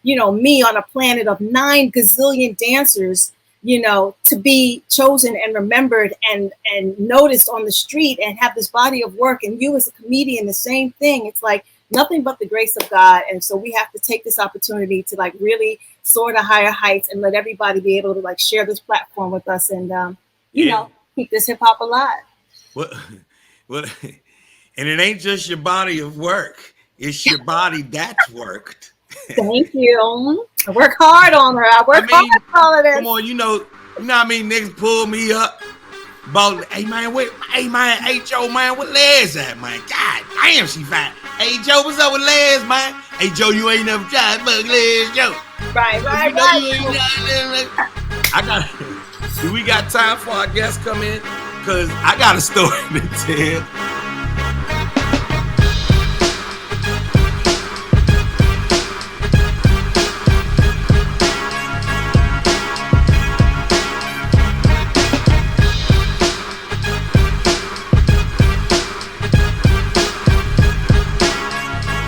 me on a planet of 9 gazillion dancers, to be chosen and remembered and noticed on the street and have this body of work. And you as a comedian, the same thing. It's like nothing but the grace of God. And so we have to take this opportunity to like really soar to higher heights and let everybody be able to like share this platform with us and, keep this hip hop alive. Well, and it ain't just your body of work. It's your body that's worked. Thank you. I work hard on her. I work hard on all of this. Come on, you know what I mean? Niggas pull me up about, hey Joe, man, what Les at, man? God damn, she fine. Hey Joe, what's up with Les, man? Hey Joe, you ain't never tried bug Les, Joe. Right. Do we got time for our guests come in? Cause I got a story to tell.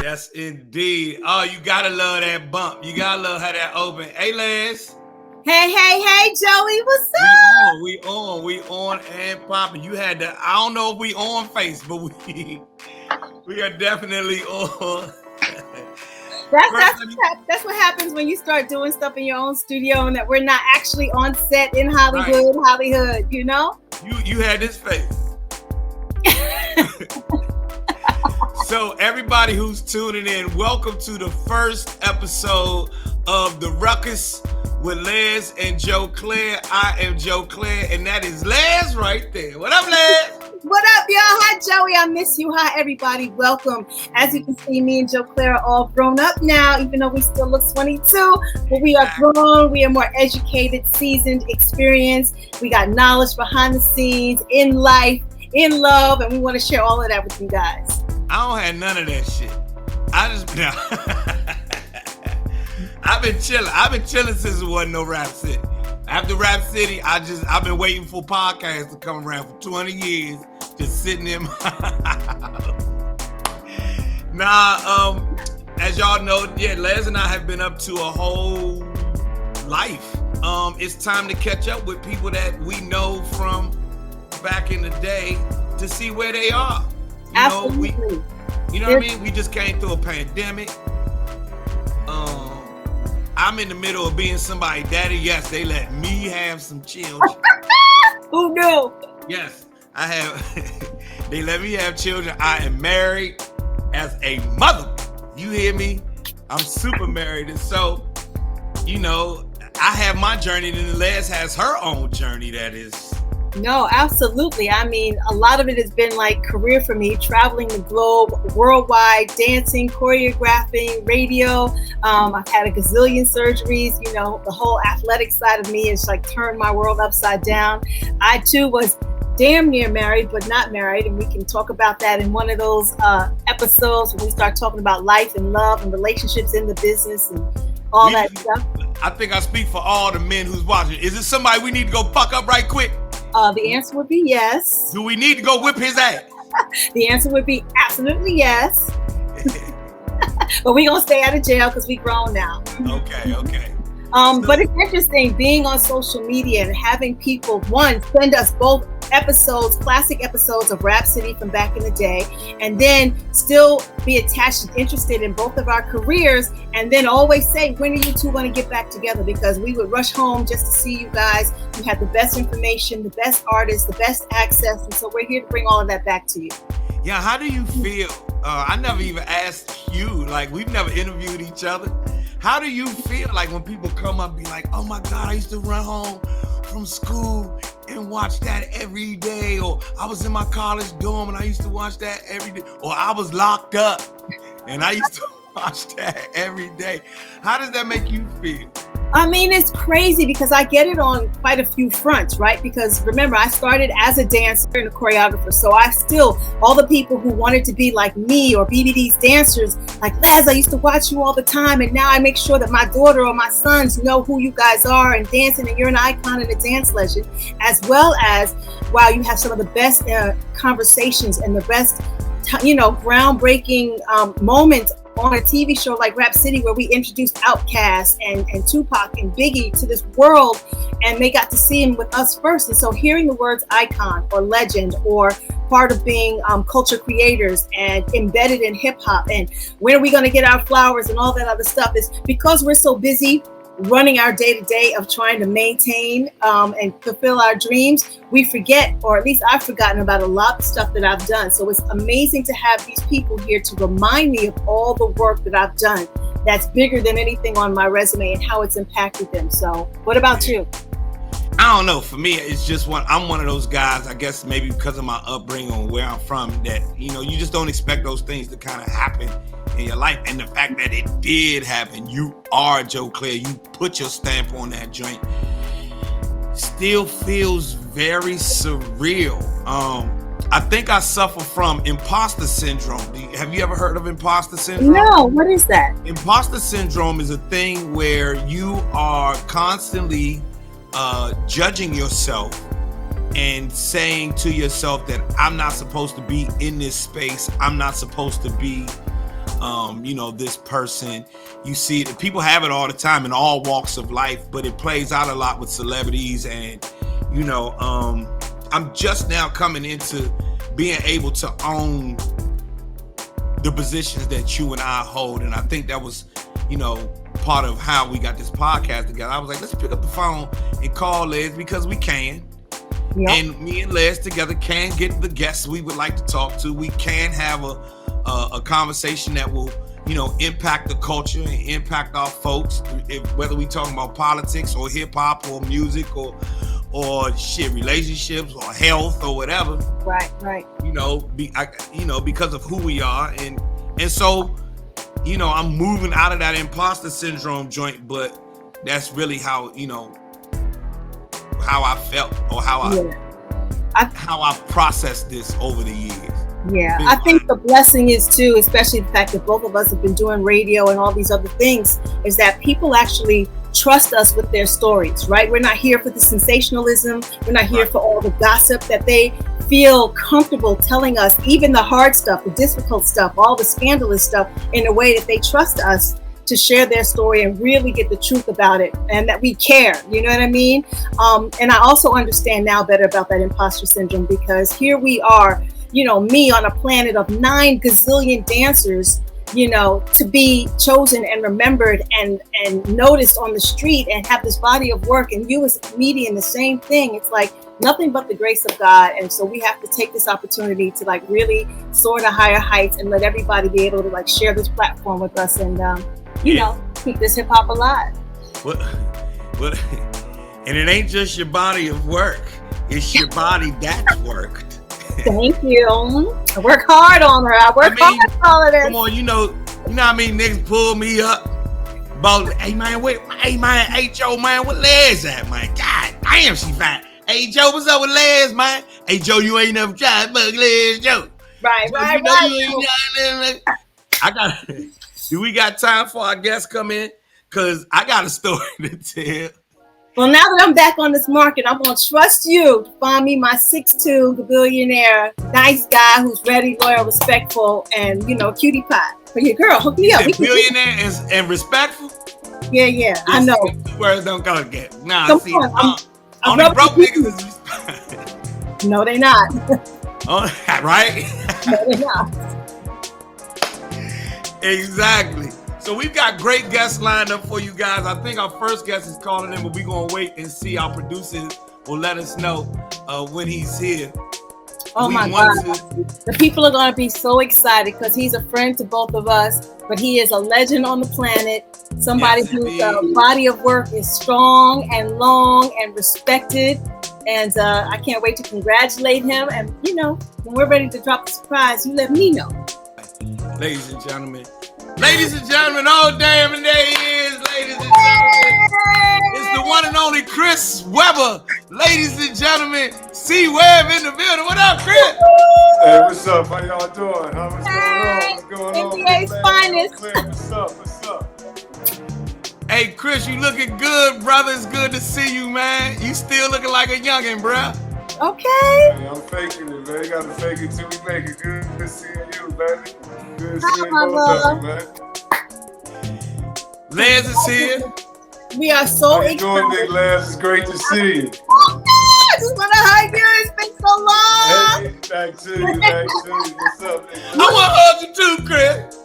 Yes, indeed. Oh, you gotta love that bump. You gotta love how that open. Hey, Les. Hey, Joey, what's up? We on and popping. You had to, I don't know if we on face, but we are definitely on. That's what happens when you start doing stuff in your own studio and that we're not actually on set in Hollywood, you know? You had this face. So everybody who's tuning in, welcome to the first episode of the Ruckus with Les and Joe Clair. I am Joe Clair, and that is Les right there. What up, Les? What up, y'all? Hi, Joey. I miss you. Hi, everybody. Welcome. As you can see, me and Joe Clair are all grown up now, even though we still look 22. But we are grown. We are more educated, seasoned, experienced. We got knowledge behind the scenes, in life, in love, and we want to share all of that with you guys. I don't have none of that shit. I've been chilling since it wasn't no Rap City. After Rap City, I've been waiting for podcasts to come around for 20 years, just sitting in my house. As y'all know, Les and I have been up to a whole life. It's time to catch up with people that we know from back in the day to see where they are. Absolutely. You know what I mean? We just came through a pandemic. I'm in the middle of being somebody's daddy. Yes, they let me have some children. Who knew? Yes, I have. They let me have children. I am married as a mother. You hear me? I'm super married. And so, I have my journey, and Les has her own journey that is. No, absolutely. I mean, a lot of it has been like career for me, traveling the globe, worldwide, dancing, choreographing, radio. I've had a gazillion surgeries. The whole athletic side of me has like turned my world upside down. I too was damn near married, but not married. And we can talk about that in one of those episodes when we start talking about life and love and relationships in the business and all that stuff. I think I speak for all the men who's watching. Is it somebody we need to go fuck up right quick? The answer would be yes. Do we need to go whip his ass? The answer would be absolutely yes. But we're going to stay out of jail because we grown now. Okay. But it's interesting being on social media and having people, send us both classic episodes of Rap City from back in the day, and then still be attached and interested in both of our careers, and then always say, when are you two going to get back together? Because we would rush home just to see you guys. You have the best information, the best artists, the best access, and so we're here to bring all of that back to you. Yeah, how do you feel? I never even asked you, like we've never interviewed each other. How do you feel like when people come up and be like, oh my God, I used to run home from school and watch that every day, or I was in my college dorm and I used to watch that every day, or I was locked up and I used to watch that every day. How does that make you feel? I mean, it's crazy because I get it on quite a few fronts, right? Because remember, I started as a dancer and a choreographer. So all the people who wanted to be like me or be these dancers, like Les, I used to watch you all the time. And now I make sure that my daughter or my sons know who you guys are and dancing, and you're an icon and a dance legend, as well as, wow, you have some of the best conversations and the best, groundbreaking moments on a TV show like Rap City, where we introduced Outkast and Tupac and Biggie to this world, and they got to see him with us first. And so hearing the words icon or legend or part of being culture creators and embedded in hip hop, and when are we going to get our flowers and all that other stuff, is because we're so busy running our day-to-day of trying to maintain and fulfill our dreams, we forget, or at least I've forgotten about a lot of stuff that I've done. So it's amazing to have these people here to remind me of all the work that I've done that's bigger than anything on my resume and how it's impacted them. So what about you? I don't know. For me, it's just I'm one of those guys, I guess maybe because of my upbringing or where I'm from, that, you know, you just don't expect those things to kind of happen in your life. And the fact that it did happen, you are Joe Clair, you put your stamp on that joint, still feels very surreal. I think I suffer from imposter syndrome. Have you ever heard of imposter syndrome? No, what is that? Imposter syndrome is a thing where you are constantly judging yourself and saying to yourself that I'm not supposed to be in this space. I'm not supposed to be, this person. You see it, people have it all the time in all walks of life, but it plays out a lot with celebrities. And, I'm just now coming into being able to own the positions that you and I hold. And I think that was, part of how we got this podcast together. I was like, let's pick up the phone and call Les, because we can. Yep. And me and Les together can get the guests we would like to talk to. We can have a conversation that will, impact the culture and impact our folks, whether we talking about politics or hip hop or music or relationships or health or whatever. Right. Because of who we are. And so, I'm moving out of that imposter syndrome joint, but that's really how, how I felt, or how I processed this over the years. Yeah, I think the blessing is too, especially the fact that both of us have been doing radio and all these other things, is that people actually trust us with their stories, right? We're not here for the sensationalism. We're not here for all the gossip. That they feel comfortable telling us even the hard stuff, the difficult stuff, all the scandalous stuff, in a way that they trust us to share their story and really get the truth about it, and that we care. You know what I mean? And I also understand now better about that imposter syndrome, because here we are, me on a planet of 9 gazillion dancers, to be chosen and remembered and noticed on the street and have this body of work, and you as a comedian, the same thing. It's like nothing but the grace of God. And so we have to take this opportunity to really soar to higher heights and let everybody be able to share this platform with us and, keep this hip hop alive. What? And it ain't just your body of work. It's your body that's worked. Thank you. I work hard on her. I work hard on all of this. Come on, you know what I mean? Niggas pull me up about, hey Joe, man, what Les at, man? God damn, she fine. Hey Joe, what's up with Les, man? Hey Joe, you ain't never tried bug Les, Joe. Right. Do we got time for our guests come in? Cause I got a story to tell. Well, now that I'm back on this market, I'm going to trust you to find me my 6'2" billionaire, nice guy who's ready, loyal, respectful, and, cutie pie. For your girl, hook me up. Billionaire and respectful? Yeah, I know. Words don't go together. Nah, come see, on, only broke niggas is respectful. No, they not. Right? No, they not. Exactly. So we've got great guests lined up for you guys. I think our first guest is calling in, but we're going to wait and see. Our producer will let us know when he's here. Oh my God. The people are going to be so excited because he's a friend to both of us, but he is a legend on the planet. Somebody whose body of work is strong and long and respected. And I can't wait to congratulate him. And, when we're ready to drop the surprise, you let me know. Ladies and gentlemen, oh damn, and there he is, ladies and gentlemen. It's the one and only Chris Webber. Ladies and gentlemen, C Webb in the building. What up, Chris? Hey, what's up? How y'all doing? What's going on? NBA's finest. What's up? Hey, Chris, you looking good, brother. It's good to see you, man. You still looking like a youngin', bro. Okay. Hey, I'm faking it, man. You gotta fake it till we make it. Good seeing you, baby. Good seeing both of you, man. Les is here. We are so How you doing, excited. Big Labs? It's great to see you. Oh, I just want to hug you. It's been so long. Hey, back to you, back to you. What's up, Big I want to hug you too, Chris.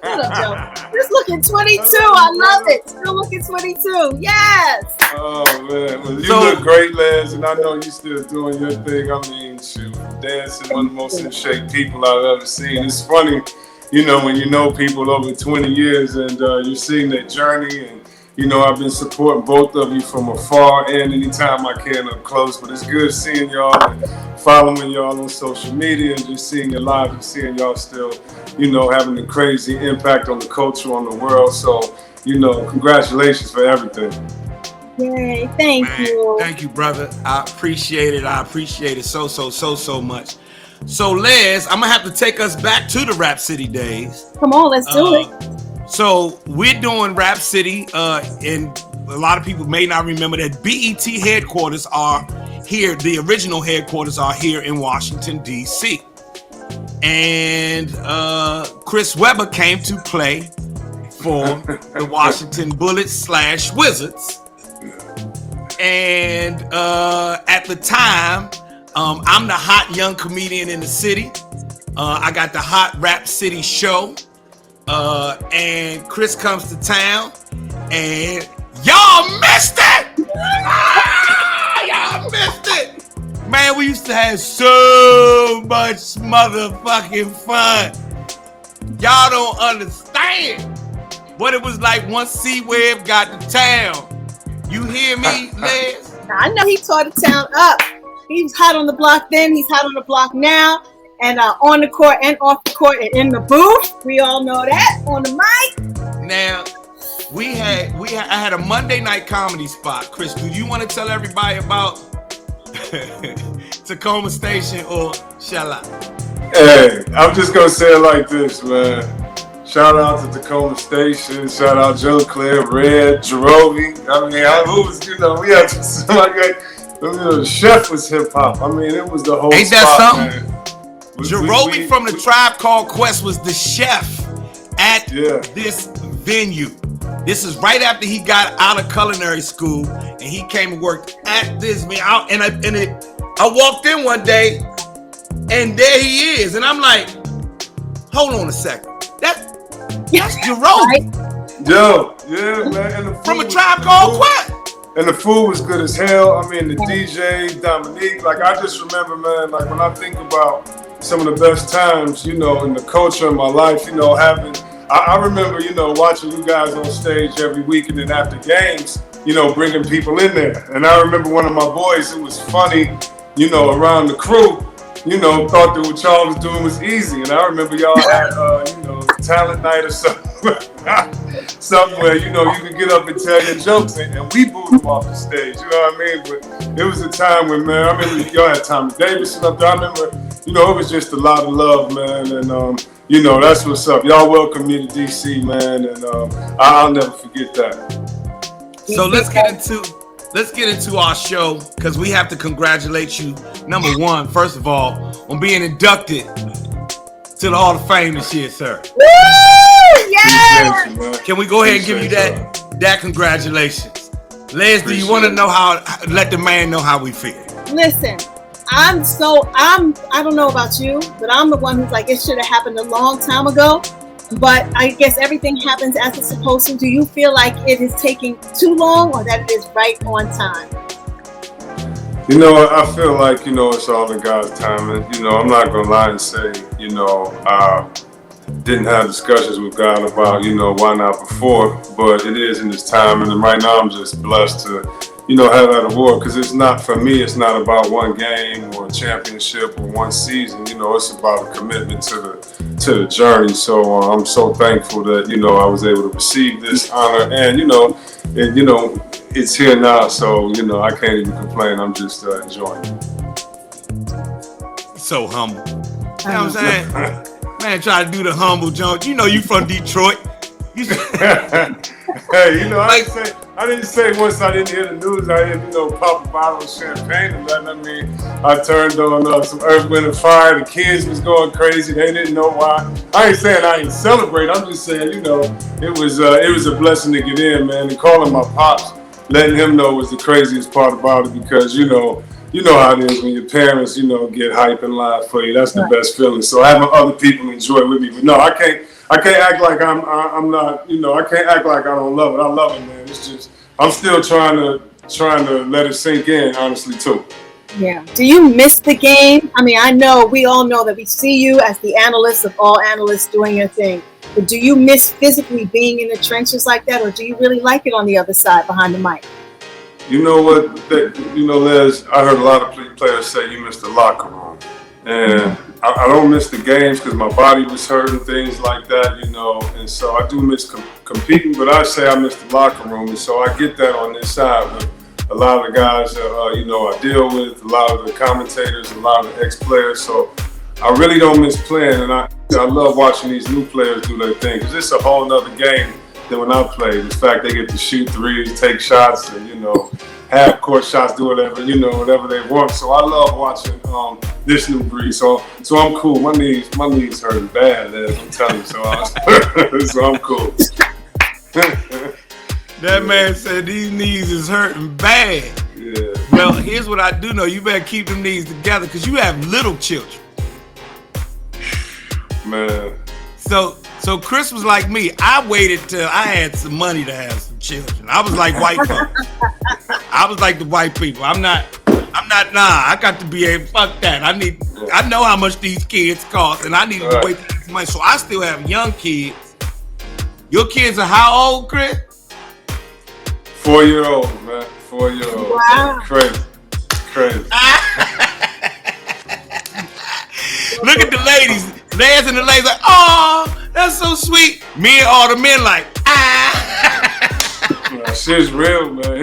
What up, Joe? Just looking 22. I love it. Still looking 22. Yes. Oh man, well, you So- look great, Les, and I know you still doing your thing. I mean, shoot, dancing, one of the most in shape people I've ever seen. It's funny, you know, when you know people over 20 years and you're seeing their journey. And you know, I've been supporting both of you from afar and anytime I can up close. But it's good seeing y'all and following y'all on social media and just seeing your live and seeing y'all still, you know, having a crazy impact on the culture, on the world. So, you know, congratulations for everything. Yay. Thank you. Thank you, brother. I appreciate it. I appreciate it so much. So, Les, I'm gonna have to take us back to the Rap City days. Come on, let's do it. So we're doing Rap City, and a lot of people may not remember that BET headquarters are here. The original headquarters are here in Washington, D.C. And Chris Webber came to play for the Washington Bullets / Wizards. And at the time, I'm the hot young comedian in the city. I got the Hot Rap City show. And Chris comes to town, and y'all missed it! Y'all missed it! Man, we used to have so much motherfucking fun. Y'all don't understand what it was like once C-Web got to town. You hear me, Les? I know he tore the town up. He was hot on the block then. He's hot on the block now. And on the court and off the court and in the booth. We all know that. On the mic. Now, I had a Monday night comedy spot. Chris, do you want to tell everybody about Tacoma Station, or shall I? Hey, I'm just gonna say it like this, man. Shout out to Tacoma Station. Shout out Joe, Clair, Red, Jerobi. I mean, who was, you know, we had somebody like, the chef was hip hop. I mean, it was the whole Ain't spot, that something? man. Jerobi from the Tribe Called Quest was the chef at this venue. This is right after he got out of culinary school, and he came and worked at this venue. I walked in one day, and there he is, and I'm like, hold on a second, that's Jerobi. Yo, yeah, man. And the food from a Tribe Called Quest. And the food was good as hell. I mean, the DJ, Dominique, like I just remember, man, like when I think about some of the best times, you know, in the culture of my life, you know, I remember, you know, watching you guys on stage every week, and then after games, you know, bringing people in there. And I remember one of my boys, it was funny, you know, around the crew, you know, thought that what y'all was doing was easy. And I remember y'all had, you know, talent night or something. Somewhere, you know, you could get up and tell your jokes, and we booed them off the stage, you know what I mean? But it was a time when, man, I remember y'all had Tommy Davidson up there. I remember, you know, it was just a lot of love, man, and you know, that's what's up. Y'all welcome me to DC, man, and I'll never forget that. So let's get into our show, because we have to congratulate you, number one, first of all, on being inducted to the Hall of Fame this year, sir. Woo! Yeah! Can we go ahead and give you that congratulations? Les, do you want to know let the man know how we feel? Listen, I don't know about you, but I'm the one who's like, it should have happened a long time ago. But I guess everything happens as it's supposed to. Do you feel like it is taking too long, or that it is right on time? You know, I feel like, you know, it's all in God's time. And, you know, I'm not going to lie and say, you know, I didn't have discussions with God about, you know, why not before, but it is in this time. And right now I'm just blessed to, you know, have that award, because it's not, for me, it's not about one game or a championship or one season. You know, it's about a commitment to the journey. So I'm so thankful that, you know, I was able to receive this honor, and, you know, it's here now. So, you know, I can't even complain. I'm just enjoying it. So humble. You know what I'm saying? Man, try to do the humble jump. You know you from Detroit. Hey, Hey, you know, I didn't say once I didn't hear the news, I didn't, pop a bottle of champagne and nothing. I mean, I turned on some Earth, Wind, and Fire. The kids was going crazy. They didn't know why. I ain't saying I ain't celebrate. I'm just saying, it was a blessing to get in, man. And calling my pops, letting him know was the craziest part about it because, you know how it is when your parents, get hype and laugh for you. That's the best feeling. So having other people enjoy with me. But no, I can't act like I'm not, I can't act like I don't love it. I love it, man. It's just I'm still trying to let it sink in, honestly, too. Yeah. Do you miss the game? I mean, we all know that we see you as the analyst of all analysts doing your thing. But do you miss physically being in the trenches like that, or do you really like it on the other side behind the mic? You know what, Les, I heard a lot of players say you missed the locker room. And I don't miss the games because my body was hurt and things like that, and so I do miss competing, but I say I miss the locker room, and so I get that on this side with a lot of the guys that, I deal with, a lot of the commentators, a lot of the ex-players, so I really don't miss playing, and I love watching these new players do their thing because it's a whole nother game than when I played. In fact, they get to shoot threes, take shots, and, half court shots, do whatever, whatever they want. So I love watching this new breed. So I'm cool. My knees hurting bad, I'm telling you. So I'm cool. That man said these knees is hurting bad. Yeah. Well, here's what I do know. You better keep them knees together because you have little children. Man. So Chris was like me. I waited till I had some money to have some children. I was like white folks. I was like the white people. I'm not, I got to be able, fuck that. I know how much these kids cost and I needed to wait for this money. So I still have young kids. Your kids are how old, Chris? 4-year-old, man. 4-year-old. Wow. Crazy. Look at the ladies. Les and the ladies like, oh, that's so sweet. Me and all the men like, Shit's real, man.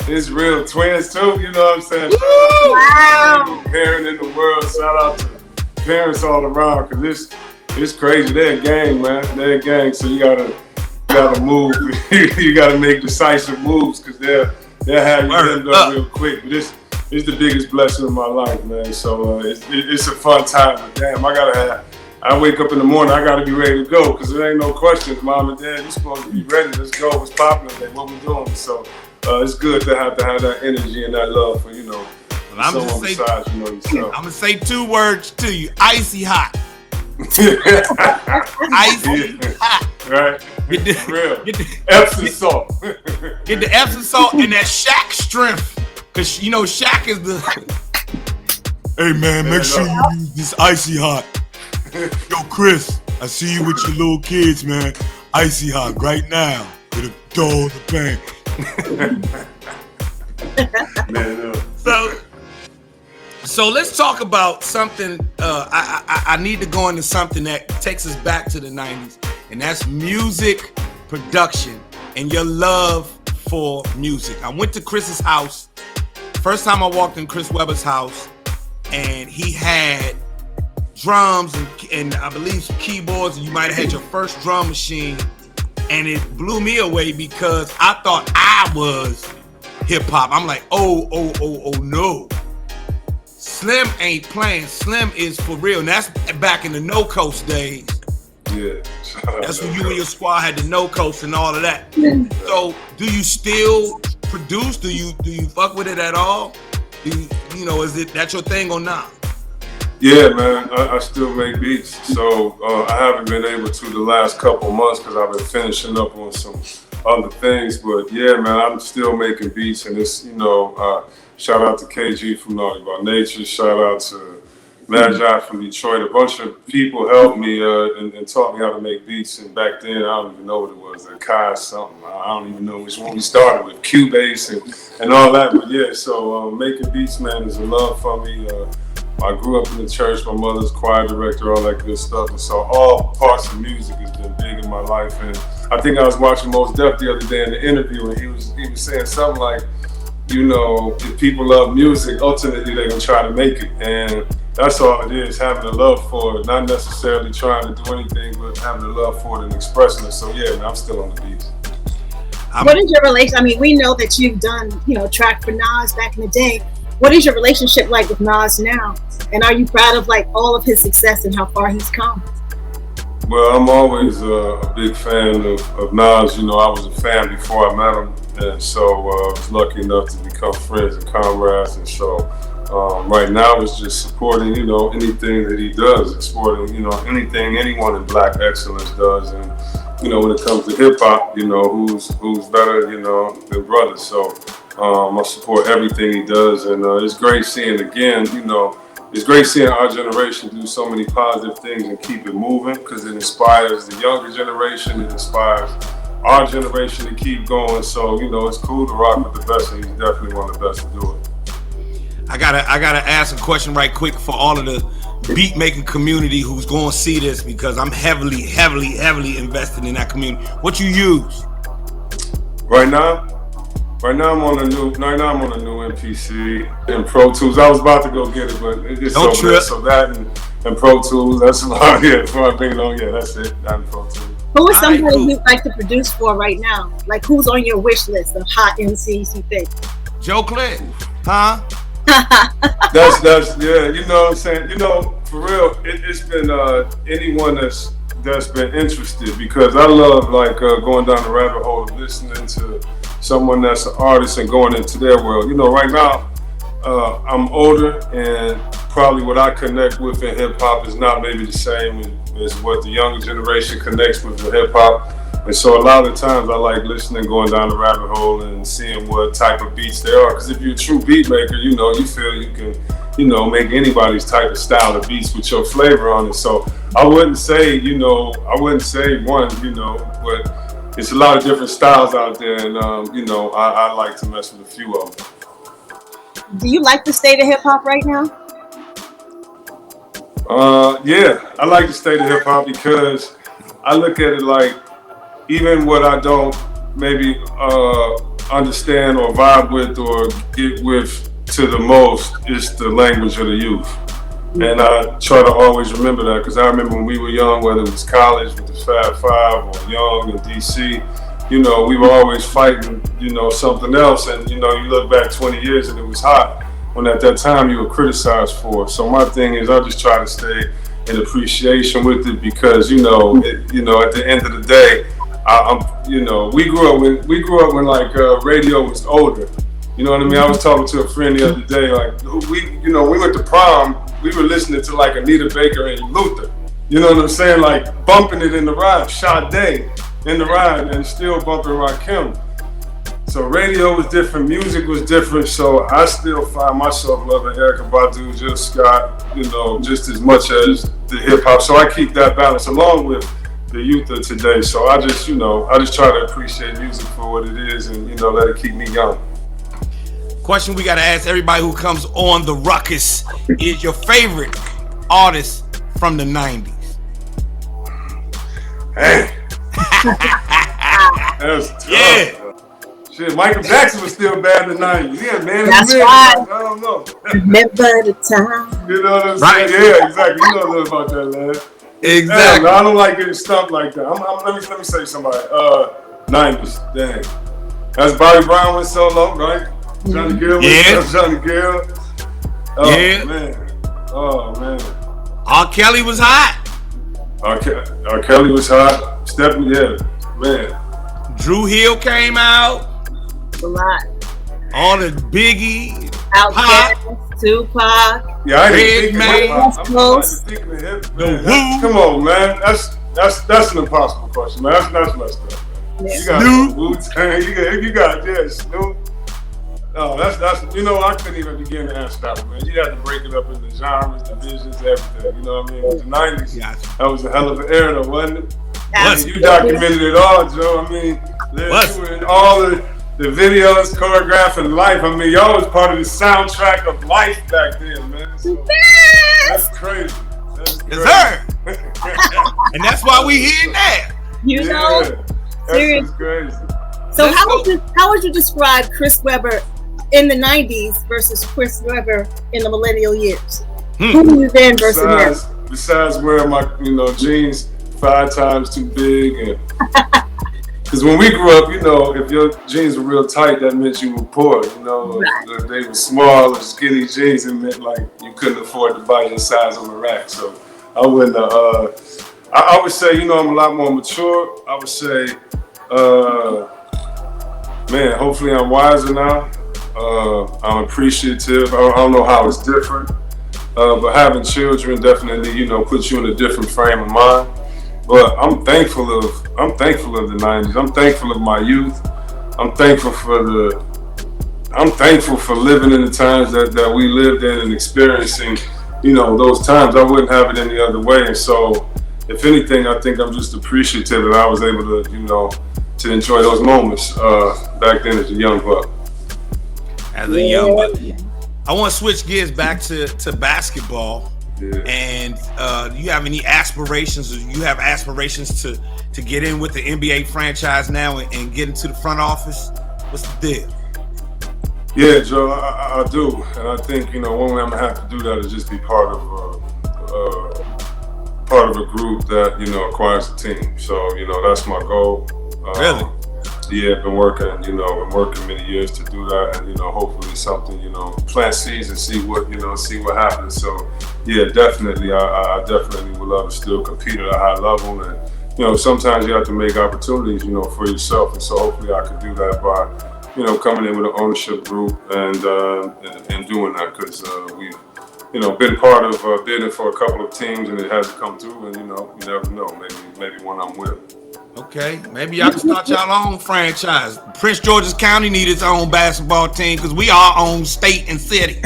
It's real. Twins too, you know what I'm saying? Wow. Parent in the world. Shout out to parents all around because it's crazy. They're a gang, man. They're a gang. So you gotta move. You gotta make decisive moves because they'll have you end up real quick. But it's the biggest blessing of my life, man. So it's a fun time. But damn, I wake up in the morning, I gotta be ready to go because there ain't no questions. Mom and Dad, you're supposed to be ready. Let's go. What's popping today? What we doing? So it's good to have that energy and that love for someone besides yourself. I'm gonna say 2 words to you: icy hot. Icy hot. Right. Get the Epsom salt. Get the Epsom salt and that Shaq strength, cause Shaq is the. Hey man, make sure you use this icy hot. Yo, Chris, I see you with your little kids, man. Icy hot right now with a dull the pain. Man, So let's talk about something. I need to go into something that takes us back to the 90s, and that's music production and your love for music. I went to Chris's house. First time I walked in Chris Webber's house, and he had drums and I believe some keyboards, and you might have had your first drum machine, and it blew me away because I thought I was hip hop. I'm like, oh no. Slim ain't playing. Slim is for real. And that's back in the No Coast days. Yeah. That's when you and your squad had the No Coast and all of that. So do you still produce? Do you fuck with it at all? Is it that your thing or not? Yeah, man, I still make beats. So I haven't been able to the last couple months because I've been finishing up on some other things. But yeah, man, I'm still making beats, and it's shout out to KG from Naughty by Nature. Shout out to Magi from Detroit. A bunch of people helped me and taught me how to make beats. And back then, I don't even know what it was. Kai something. I don't even know which one we started with. Cubase and all that. But yeah, so making beats, man, is a love for me. I grew up in the church. My mother's choir director, all that good stuff. And so all parts of music has been big in my life. And I think I was watching Mos Def the other day in the interview, and he was saying something like, if people love music, ultimately they're gonna try to make it. And that's all it is, having a love for it, not necessarily trying to do anything, but having a love for it and expressing it. So yeah, man, I'm still on the beats. What is your relation? I mean, we know that you've done, track for Nas back in the day. What is your relationship like with Nas now? And are you proud of like all of his success and how far he's come? Well, I'm always a big fan of Nas. I was a fan before I met him, and so I was lucky enough to become friends and comrades. And so right now it's just supporting, anything that he does, and supporting, anything anyone in Black excellence does. And when it comes to hip hop, who's better, than brothers. So I support everything he does, and it's great seeing again, it's great seeing our generation do so many positive things and keep it moving, because it inspires the younger generation, it inspires our generation to keep going. So, it's cool to rock with the best, and he's definitely one of the best to do it. I gotta ask a question right quick for all of the beat making community who's going to see this, because I'm heavily invested in that community. What you use? Right now I'm on a new MPC and Pro Tools. I was about to go get it, but it's Don't so trip. good. So that and Pro Tools, that's a lot. Yeah, before I bring it on, that's it. That and Pro Tools. Who is somebody you'd like to produce for right now? Like, who's on your wish list of hot MCs you think? Joe Clair, huh? That's yeah. You know what I'm saying? For real, it's been anyone that's been interested, because I love going down the rabbit hole of listening to someone that's an artist and going into their world. Right now I'm older, and probably what I connect with in hip hop is not maybe the same as what the younger generation connects with in hip hop. And so a lot of the times I like listening, going down the rabbit hole and seeing what type of beats they are. Because if you're a true beat maker, you feel you can, make anybody's type of style of beats with your flavor on it. So I wouldn't say one, but it's a lot of different styles out there. And, I like to mess with a few of them. Do you like the state of hip hop right now? Yeah, I like the state of hip hop, because I look at it like, even what I don't maybe understand or vibe with or get with to the most is the language of the youth. And I try to always remember that, because I remember when we were young, whether it was college with the Fab Five or young in DC, we were always fighting, something else. And, you look back 20 years and it was hot, when at that time you were criticized for. So my thing is, I just try to stay in appreciation with it, because, at the end of the day, we grew up when radio was older. You know what I mean? I was talking to a friend the other day, we went to prom, we were listening to Anita Baker and Luther. You know what I'm saying? Bumping it in the ride, Sade in the ride, and still bumping Rakim. So radio was different, music was different. So I still find myself loving Erykah Badu, Jill Scott, just as much as the hip hop. So I keep that balance along with the youth of today. So I just try to appreciate music for what it is, and let it keep me young. Question we gotta ask everybody who comes on the Ruckus is your favorite artist from the 90s. Hey. That's tough. Yeah. Shit, Michael Jackson was still bad in the 90s. Yeah, man. That's right. I don't know. Remember the time. You know what I'm saying? Yeah, exactly. You know a little about that, man. Exactly. Damn, I don't like getting stumped like that. Let me say somebody. 90s. Dang. That's Bobby Brown went solo, right? Johnny Gill. Yeah. Johnny Gill. Oh, yeah. Man. Oh, man. R. Kelly was hot. R. Kelly was hot. Stephanie, yeah. Man. Drew Hill came out. A lot. All the Biggie. Outkast, Tupac. Yeah, I didn't think of him. Come on, man. That's an impossible question, man. That's messed up, man. Yeah. You got Wu-Tang. You got Snoop. No, that's I couldn't even begin to answer that one, man. You had to break it up into genres, divisions, everything. You know what I mean? With the 90s, that was a hell of an era, though, wasn't it? You documented it all, Joe. I mean, you were in all the videos, choreographing life. I mean, y'all was part of the soundtrack of life back then, man. So, that's crazy. Yes, sir. And that's why we here now. Seriously. Crazy. So how would you describe Chris Webber in the 90s versus Chris Webber in the millennial years? Who are you then versus now? Besides wearing my, jeans 5 times too big and Because when we grew up, you know, if your jeans were real tight, that meant you were poor. You know, if they were small or skinny jeans, it meant like you couldn't afford to buy your size on the rack. So I wouldn't. I would say, you know, I'm a lot more mature. I would say, man, hopefully I'm wiser now. I'm appreciative. I don't know how it's different, but having children definitely, you know, puts you in a different frame of mind. But I'm thankful of the 90s. I'm thankful of my youth. I'm thankful for living in the times that we lived in and experiencing, you know, those times. I wouldn't have it any other way. And so, if anything, I think I'm just appreciative that I was able to, you know, to enjoy those moments back then as a young buck. As a young buck. I want to switch gears back to basketball. Yeah. And do you have any aspirations, or you have aspirations to get in with the NBA franchise now and get into the front office? What's the deal? Yeah, Joe, I do. And I think, you know, one way I'm going to have to do that is just be part of a group that, you know, acquires a team. So, you know, that's my goal. Really? Yeah, been working many years to do that, and, you know, hopefully something, you know, plant seeds and see what happens. So, yeah, definitely, I definitely would love to still compete at a high level, and, you know, sometimes you have to make opportunities, you know, for yourself, and so hopefully I could do that by, you know, coming in with an ownership group and doing that, because we've, you know, been part of bidding for a couple of teams and it hasn't come through, and, you know, you never know, maybe one I'm with. Okay, maybe y'all can start y'all own franchise. Prince George's County need its own basketball team because we are own state and city.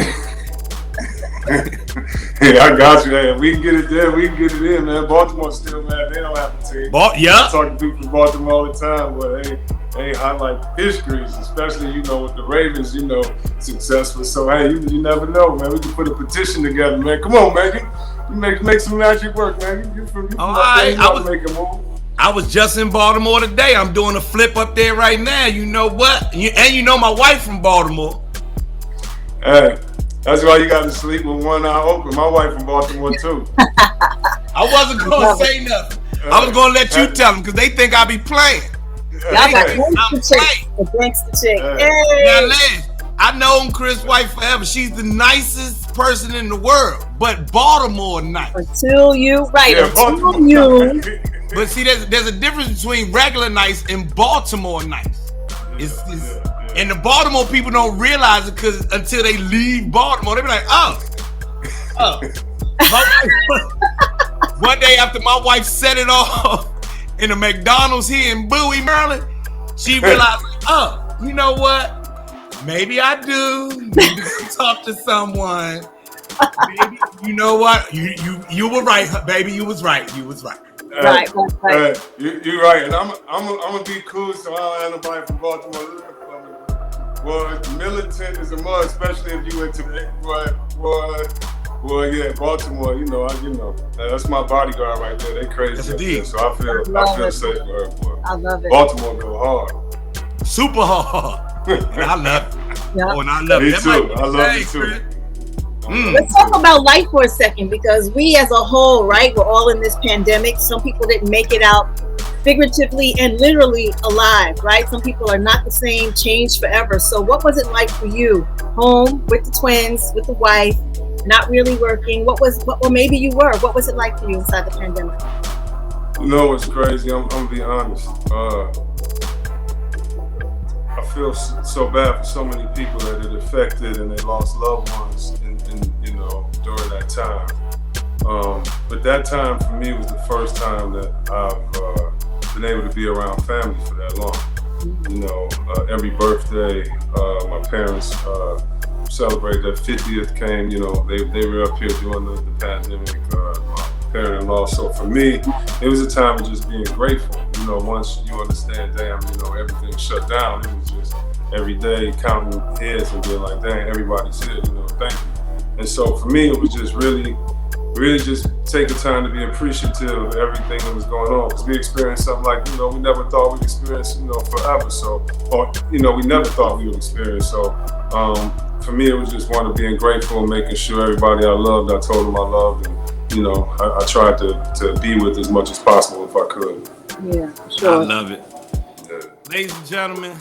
Hey, I got you. Hey, we can get it there. We can get it in, man. Baltimore's still mad. They don't have a team. Yeah. I talk to people from Baltimore all the time, but hey, I like histories, especially, you know, with the Ravens, you know, successful. So, hey, you never know, man. We can put a petition together, man. Come on, man. You make some magic work, man. You from all right. make a move. I was just in Baltimore today. I'm doing a flip up there right now. You know what? And you know my wife from Baltimore. Hey, that's why you got to sleep with one eye open. My wife from Baltimore too. I wasn't going to say nothing. I was going to let you tell them because they think I be playing. Y'all got gangster chick. Now, Liz, I known Chris' wife forever. She's the nicest person in the world, but Baltimore nice. Until you. But see, there's a difference between regular nice and Baltimore nice. And the Baltimore people don't realize it because until they leave Baltimore, they be like, oh. One day after my wife set it off in a McDonald's here in Bowie, Maryland, she realized, oh, you know what? Maybe I do need to talk to someone. Maybe, you know what? You were right, baby. You was right. Right. You're right, and I'm gonna be cool, so I don't have nobody from Baltimore looking for me. Well, militant is a must, especially if you went to yeah, Baltimore. You know, that's my bodyguard right there. They crazy. That's a deal. So I feel safe with her. Boy. I love it. Baltimore go hard, super hard, and I love it. Yep. Oh, and I love it. Me too. I love it too. Let's talk about life for a second, because we as a whole, right, we're all in this pandemic. Some people didn't make it out figuratively and literally alive, right? Some people are not the same, changed forever. So what was it like for you? Home with the twins, with the wife, not really working. Or maybe you were. What was it like for you inside the pandemic? You know what's crazy? I'm gonna be honest. I feel so bad for so many people that it affected and they lost loved ones you know, during that time. But that time for me was the first time that I've been able to be around family for that long. You know, every birthday, my parents celebrated their 50th came, you know, they were up here during the pandemic, my parent-in-law. So for me, it was a time of just being grateful. You know, once you understand, damn, you know, everything shut down, it was just every day counting heads and being like, dang, everybody's here, you know, thank you. And so for me, it was just really just taking time to be appreciative of everything that was going on. Because we experienced something like, you know, we never thought we'd experience, you know, forever. So, or, you know, we never thought we would experience. So for me, it was just one of being grateful and making sure everybody I loved, I told them I loved. And, you know, I tried to be with as much as possible if I could. Yeah, sure. I love it. Yeah. Ladies and gentlemen,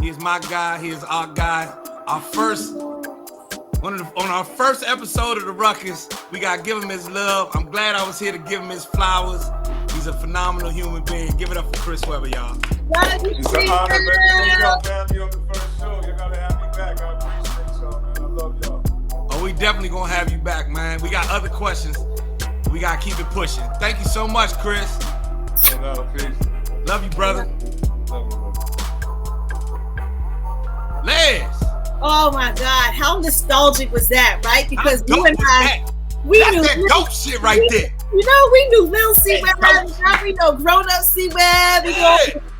he is my guy. He is our guy. On our first episode of the Ruckus, we gotta give him his love. I'm glad I was here to give him his flowers. He's a phenomenal human being. Give it up for Chris Webber, y'all. It's an honor, baby. Thank y'all for having me on the first show. You gotta have me back. I appreciate y'all, man. I love y'all. Oh, we definitely gonna have you back, man. We got other questions. We gotta keep it pushing. Thank you so much, Chris. Peace. Love you, brother. Love you, brother. Les. Oh my God, how nostalgic was that, right? Because How you and dope was I, that? we That's knew that dope shit right there. You know, we knew little C-Web, Hey, now we know grown-up C-Web,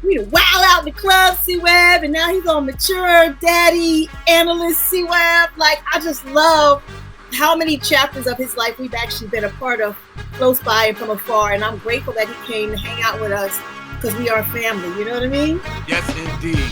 we wild out in the club C-Web, and now he's on mature daddy analyst C-Web. Like, I just love how many chapters of his life we've actually been a part of, close by and from afar, and I'm grateful that he came to hang out with us because we are family, you know what I mean? Yes, indeed.